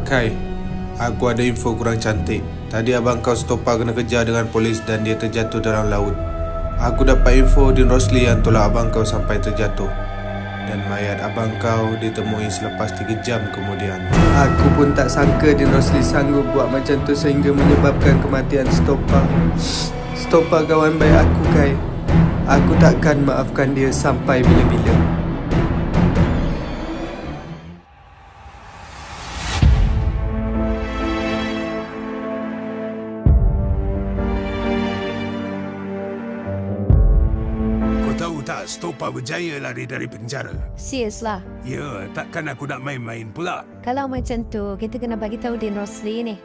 Kai, aku ada info kurang cantik. Tadi abang kau Stopa kena kejar dengan polis dan dia terjatuh dalam laut. Aku dapat info Din Rosli yang tolak abang kau sampai terjatuh. Dan mayat abang kau ditemui selepas 3 jam kemudian. Aku pun tak sangka Din Rosli sanggup buat macam tu sehingga menyebabkan kematian Stopa. Stopa kawan baik aku, Kai. Aku takkan maafkan dia sampai bila-bila. Stopa berjaya lari dari penjara. Serius lah? Ya, takkan aku nak main-main pula. Kalau macam tu, kita kena bagi tahu Din Rosli ni.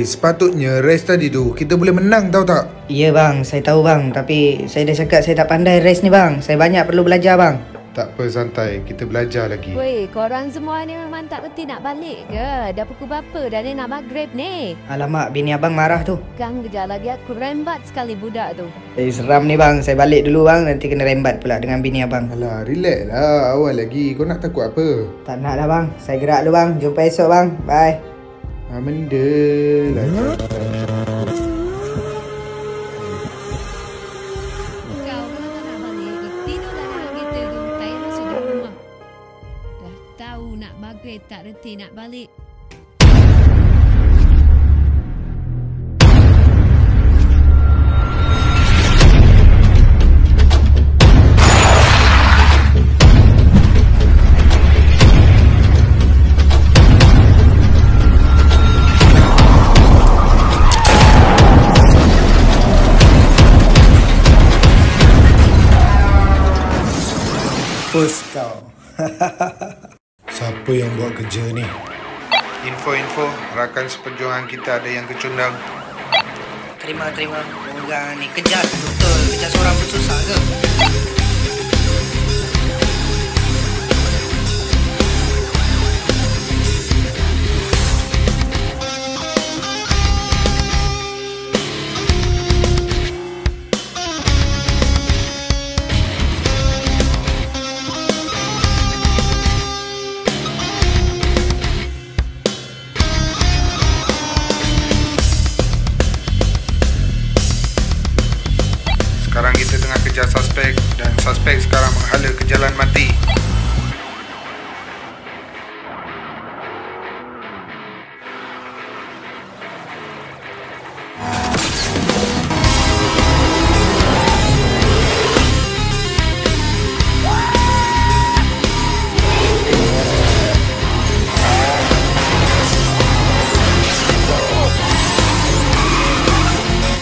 Sepatutnya race tadi tu kita boleh menang, tahu tak? Ya bang, saya tahu bang. Tapi saya dah cakap saya tak pandai race ni bang. Saya banyak perlu belajar bang. Tak apa, santai. Kita belajar lagi. Weh, korang semua ni memang tak reti nak balik ke? Dah pukul berapa dah ni nak maghrib ni? Alamak, bini abang marah tu. Kang kejap lagi aku rembat sekali budak tu. Seram ni bang. Saya balik dulu bang. Nanti kena rembat pula dengan bini abang. Alah, relax lah. Awal lagi. Kau nak takut apa? Tak nak lah bang. Saya gerak dulu bang. Jumpa esok bang. Bye. Benda lah. Kau kalau tak nak balik, tidur dalam kereta tu. Tak payah masuk dalam rumah. Dah tahu nak maghrib tak reti nak balik. Pus kau. Siapa yang buat kerja ni? Info-info, rakan seperjuangan kita ada yang kecundang. Terima. Orang ni kejat betul. Kejat seorang pun susah ke? Sekarang kita tengah kejar suspek dan suspek sekarang menghala ke jalan mati.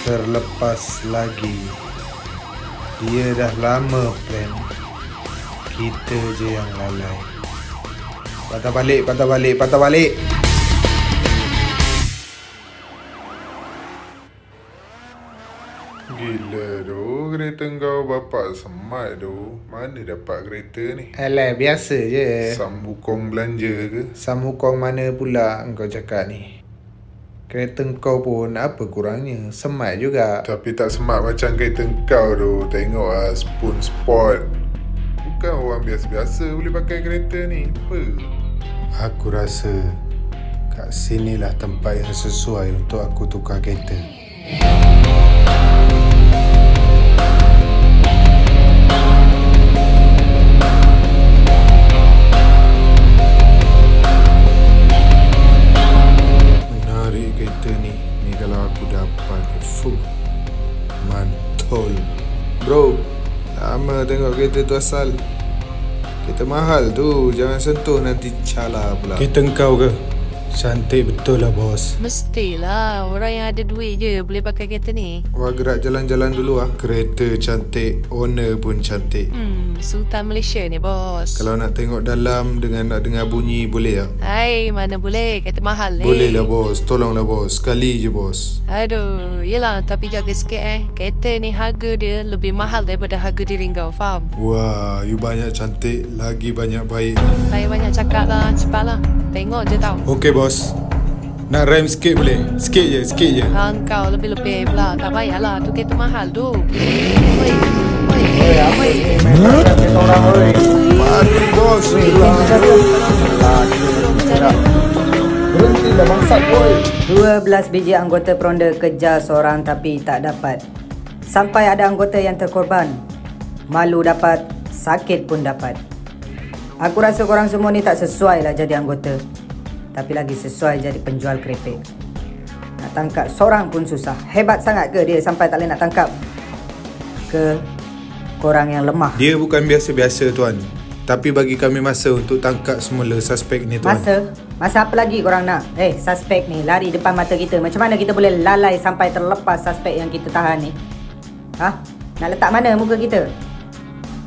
Terlepas lagi. Dia dah lama plan. Kita je yang lalai. Patah balik. Gila tu, kereta kau bapak semat tu. Mana dapat kereta ni? Alah, biasa je. Sambukong belanja ke? Sambukong mana pula kau cakap ni? Kereta kau pun apa kurangnya? Semat juga. Tapi tak semat macam kereta kau tu. Tengok lah, Spoon Sport. Bukan orang biasa-biasa boleh pakai kereta ni. Apa? Aku rasa kat sinilah tempat yang sesuai untuk aku tukar kereta. Mantul. Bro, lama tengok kereta tu asal. Kereta mahal tu, jangan sentuh nanti cala pula. Kereta kau ke? Cantik betul lah bos. Mestilah, orang yang ada duit je boleh pakai kereta ni. Wah, gerak jalan-jalan dulu ah. Kereta cantik, owner pun cantik. Sultan Malaysia ni bos. Kalau nak tengok dalam dengan nak dengar bunyi boleh tak? Hai, mana boleh, kereta mahal ni. Boleh lah bos, tolonglah bos. Sekali je bos. Aduh, yelah, tapi jaga sikit kereta ni harga dia lebih mahal daripada harga diri kau, faham? Wah, you banyak cantik, lagi banyak baik. Saya banyak cakap lah, cepatlah. Tengok je tau. Okey bos. Nak rem sikit boleh? Sikit je. Kau lebih-lebih pula. Tak payahlah, tu kereta mahal tu. Mari bos. Berhentilah bangsat boy. 12 biji anggota peronda kejar seorang tapi tak dapat. Sampai ada anggota yang terkorban. Malu dapat, sakit pun dapat. Aku rasa korang semua ni tak sesuai lah jadi anggota. Tapi lagi sesuai jadi penjual keripik. Nak tangkap seorang pun susah. Hebat sangat ke dia sampai tak boleh nak tangkap? Ke korang yang lemah? Dia bukan biasa-biasa tuan. Tapi bagi kami masa untuk tangkap semula suspek ni tuan. Masa apa lagi korang nak? Suspek ni lari depan mata kita. Macam mana kita boleh lalai sampai terlepas suspek yang kita tahan ni? Nak letak mana muka kita?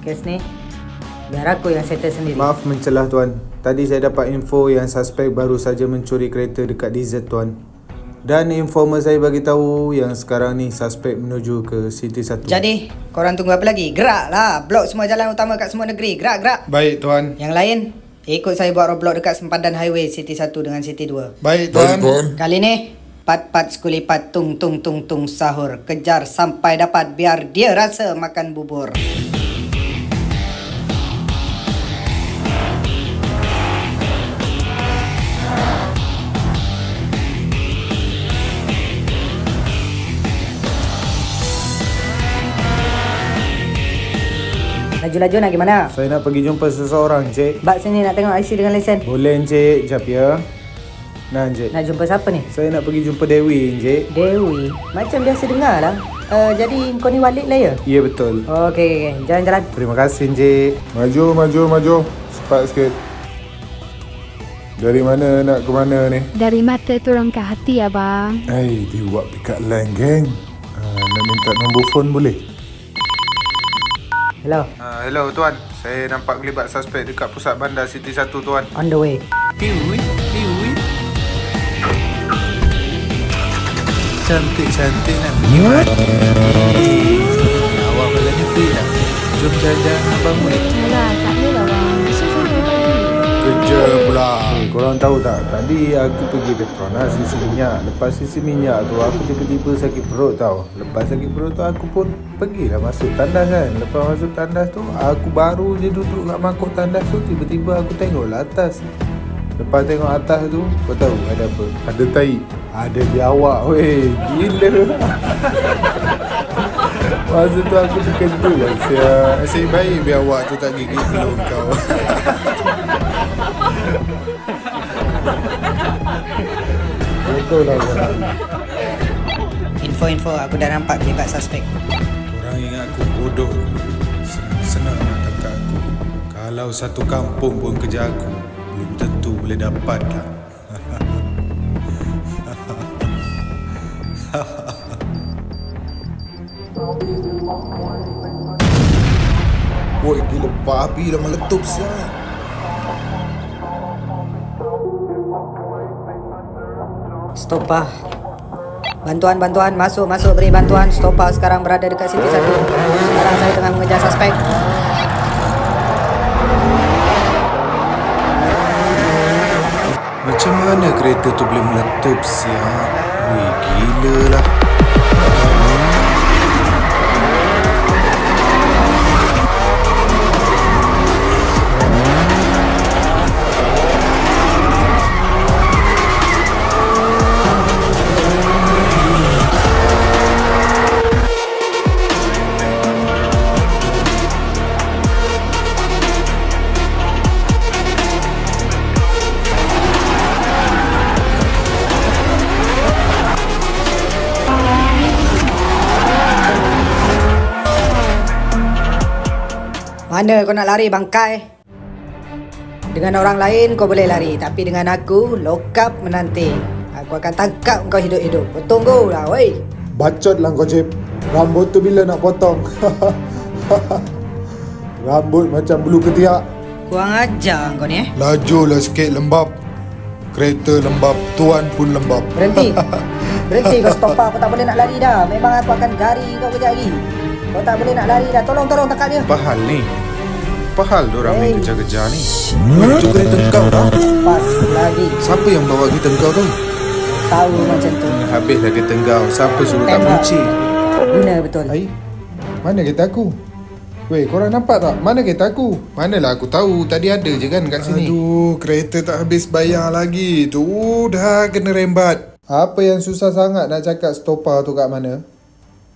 Kes ni biar aku yang settle sendiri. Maaf mencelah tuan. Tadi saya dapat info yang suspek baru saja mencuri kereta dekat Desert tuan. Dan informer saya bagi tahu yang sekarang ni suspek menuju ke City 1. Jadi, korang tunggu apa lagi? Geraklah. Blok semua jalan utama kat semua negeri. Gerak. Baik tuan. Yang lain, ikut saya buat roadblock dekat sempadan highway City 1 dengan City 2. Baik tuan. Kali ni, pat sekulipat tung sahur. Kejar sampai dapat biar dia rasa makan bubur. Laju-laju nak gimana? Saya nak pergi jumpa seseorang, Encik. Bak sini nak tengok IC dengan lesen. Boleh, Encik. Sekejap ya. Nah, Encik. Nak jumpa siapa ni? Saya nak pergi jumpa Dewi, Encik. Dewi? Macam biasa dengar lah. Jadi kau ni Walid lah ya? Ya, betul. Okey. Jalan-jalan. Terima kasih, Encik. Maju. Cepat sikit. Dari mana nak ke mana ni? Dari mata turun ke hati, abang. Dia buat pick up line, geng. Nak minta nombor phone boleh? Hello. Hello, tuan. Saya nampak kelibat suspek dekat pusat bandar City 1, tuan. On the way. Cantik nak pergi awak pada ni free tak? Jom jalan-jalan abang boleh? Alah, tak boleh lah, bang. Besok sampai pagi. Kerja pula. Korang tahu tak, tadi aku pergi Petronas isi minyak. Lepas isi minyak tu aku tiba-tiba sakit perut tau. Lepas sakit perut tu aku pun pergilah masuk tandas kan. Lepas masuk tandas tu aku baru je duduk kat mangkuk tandas tu, tiba-tiba aku tengoklah atas. Lepas tengok atas tu, kau tahu ada apa? Ada tai. Ada biawak weh. Gila. Masa tu aku terkejut lah. Nasib baik biawak tu tak gigit telur kau. Betul lah korang. Info, aku dah nampak kelibat suspek. Korang ingat aku bodoh. Senang nak tangkap aku. Kalau satu kampung pun kejar aku, belum tentu boleh dapat lah. Woi, gila babi dah meletup siap. Stopah. Bantuan, masuk, beri bantuan. Stopah sekarang berada dekat City 1. Sekarang saya tengah mengejar suspek. Macam mana kereta tu boleh meletup siap? Wih, gila lah. Mana kau nak lari bangkai? Dengan orang lain kau boleh lari, tapi dengan aku, lokap menanti. Aku akan tangkap kau hidup-hidup. Tunggu lah, woi. Bacot lah kau, Cip. Rambut tu bila nak potong? Rambut macam bulu ketiak. Kurang ajar kau ni Lajulah sikit, lembab. Kereta lembab, tuan pun lembab. Berhenti. Berhenti kau stopper. Aku tak boleh nak lari dah. Memang aku akan gari kau kejap lagi. Kau tak boleh nak lari dah. Tolong tangkap dia. Apa hal ni? Apa hal diorang ni kejar-kejar ni? Itu kereta kau dah. Pas lagi. Siapa yang bawa kereta kau tu? Tahu macam tu. Habislah kereta kau. Siapa suruh tak kunci? Guna betul. Hai, mana kereta aku? Weh, korang nampak tak? Mana kereta aku? Manalah aku tahu. Tadi ada je kan kat sini. Aduh, kereta tak habis bayar lagi. Tu dah kena rembat. Apa yang susah sangat nak cakap stopper tu kat mana?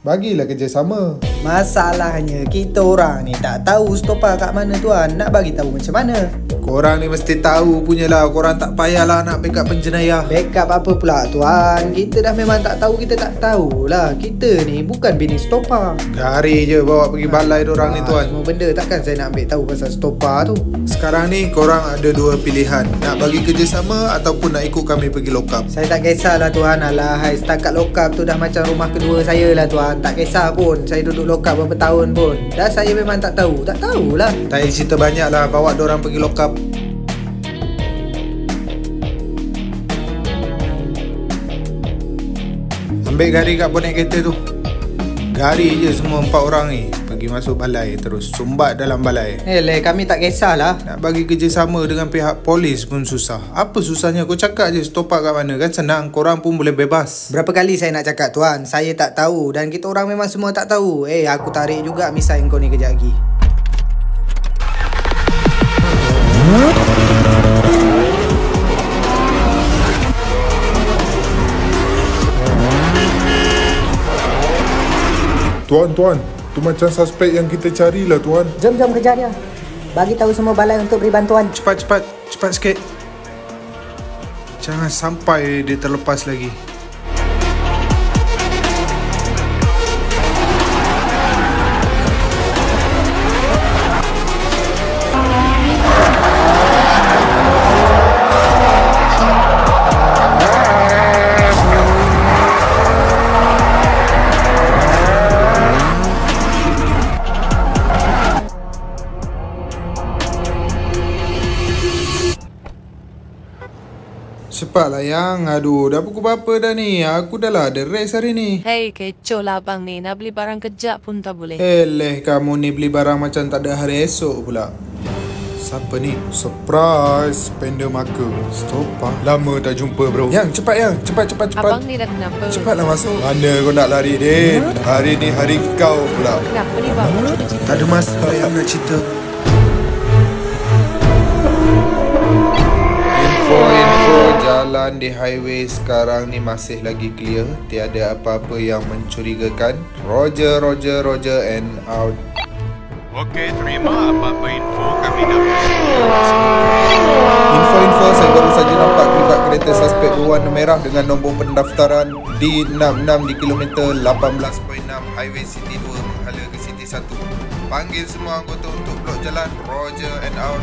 Bagilah kerjasama. Masalahnya kita orang ni tak tahu stopper kat mana tuan. Nak bagi tahu macam mana? Korang ni mesti tahu punyalah. Korang tak payahlah nak backup penjenayah. Backup apa pula tuan? Kita dah memang tak tahu, kita tak tahulah. Kita ni bukan bini stopper. Gari je bawa pergi balai dorang ni tuan. Semua benda takkan saya nak ambil tahu pasal stopper tu. Sekarang ni korang ada dua pilihan. Nak bagi kerjasama ataupun nak ikut kami pergi lokap. Saya tak kisahlah tuan. Alahai, setakat lokap tu dah macam rumah kedua saya lah tuan. Tak kisah pun saya duduk lokap berapa tahun pun. Dah saya memang tak tahu. Tak tahulah. Tak payah cerita banyak lah. Bawa dorang pergi lokap. Ambil gari kat bonet kereta tu. Gari je semua 4 orang ni. Pergi masuk balai. Terus sumbat dalam balai. Kami tak kisahlah. Nak bagi kerjasama dengan pihak polis pun susah. Apa susahnya? Kau cakap je stopper kat mana. Kan senang. Korang pun boleh bebas. Berapa kali saya nak cakap tuan. Saya tak tahu. Dan kita orang memang semua tak tahu. Aku tarik juga misai kau ni kejap lagi. Tuan, tu macam suspek yang kita carilah tuan. Jom kejar dia. Bagi tahu semua balai untuk beri bantuan. Cepat sikit. Jangan sampai dia terlepas lagi. Cepatlah yang. Aduh, dah pukul berapa dah ni? Aku dah lah ada rest hari ni. Hei, kecoh lah abang ni. Nak beli barang kejap pun tak boleh. Kamu ni beli barang macam tak ada hari esok pula. Siapa ni? Surprise. Panda marker. Stopper. Lama tak jumpa bro. Yang, cepat yang. Cepat. Abang ni dah kenapa? Cepatlah masuk. Mana kau nak lari, Din? Hari ni hari kau pula. Kenapa ni bang? Tak ada masalah yang nak cerita. Info jalan di highway sekarang ni masih lagi clear. Tiada apa-apa yang mencurigakan. Roger and out. Okey, terima apa-apa info kami dah. Info, saya baru saja nampak kelibat kereta suspek berwarna merah dengan nombor pendaftaran D66 di kilometer 18.6 Highway City 2 menghala ke City 1. Panggil semua anggota untuk blok jalan. Roger and out.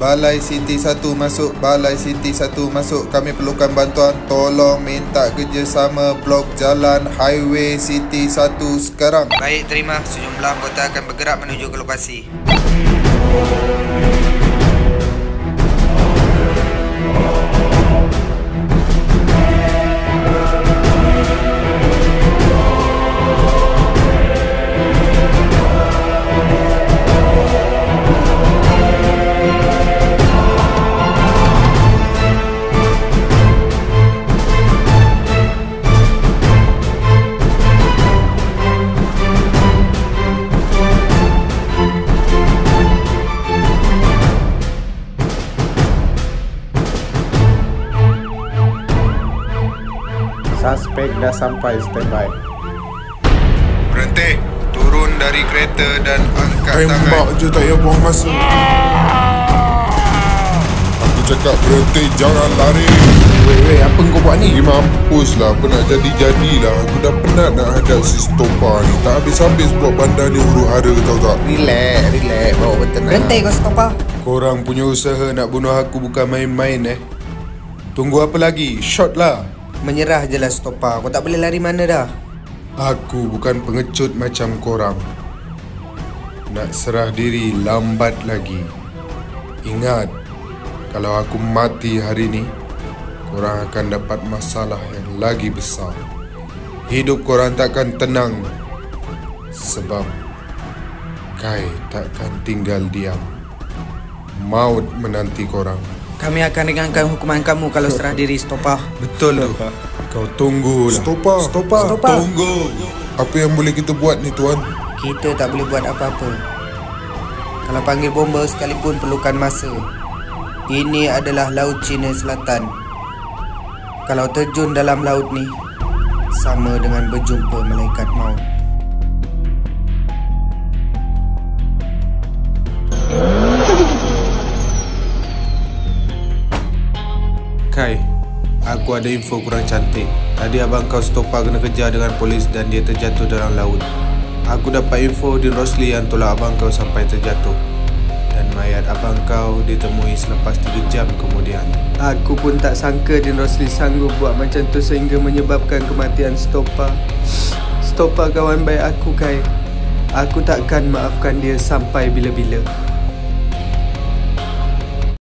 Balai City 1 masuk. Balai City 1 masuk. Kami perlukan bantuan. Tolong minta kerjasama blok jalan Highway City 1 sekarang. Baik, terima. Sejumlah anggota akan bergerak menuju ke lokasi. Suspek dah sampai, standby. Berhenti. Turun turun dari kereta dan angkat tangan. Tembak je, tak payah buang masa. Aku cakap berhenti, jangan lari. Weh, apa kau buat ni? Mampus lah, apa nak jadi-jadilah. Aku dah penat nak hadap si Stopa ni. Tak habis-habis buat bandar ni huru-hara, tahu tak? Relax, bawa bertenang. Berhenti kau Stopa. Korang punya usaha nak bunuh aku bukan main-main Tunggu apa lagi? Shot lah. Menyerah je lah Stopa. Kau tak boleh lari mana dah. Aku bukan pengecut macam korang. Nak serah diri lambat lagi. Ingat, kalau aku mati hari ni, korang akan dapat masalah yang lagi besar. Hidup korang takkan tenang. Sebab Kai takkan tinggal diam. Maut menanti korang. Kami akan ringankan hukuman kamu kalau serah diri Stopa. Betul tu. Kau tunggulah. Stopa. Tunggu. Apa yang boleh kita buat ni, Tuan? Kita tak boleh buat apa-apa. Kalau panggil bomba sekalipun perlukan masa. Ini adalah Laut Cina Selatan. Kalau terjun dalam laut ni, sama dengan berjumpa malaikat maut. Kai, aku ada info kurang cantik. Tadi abang kau Stopa kena kejar dengan polis dan dia terjatuh dalam laut. Aku dapat info Din Rosli yang tolak abang kau sampai terjatuh. Dan mayat abang kau ditemui selepas 3 jam kemudian. Aku pun tak sangka Din Rosli sanggup buat macam tu sehingga menyebabkan kematian Stopa. Stopa kawan baik aku, Kai. Aku takkan maafkan dia sampai bila-bila.